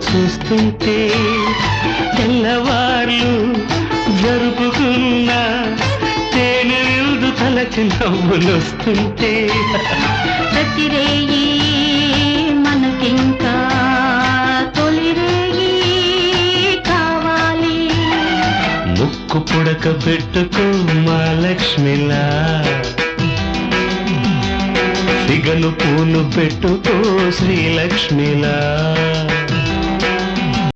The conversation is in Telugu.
చూస్తుంటే తెల్లవార్లు జరుపుకున్న తేనె విందు తలచి నవ్వులొస్తుంటే ప్రతిరేయి మనకింకా తొలిరేయి కావాలి. ముక్కు పుడక పెట్టుకో మా లక్ష్మిలా, సిగను పూలు పెట్టుకో శ్రీలక్ష్మిలా.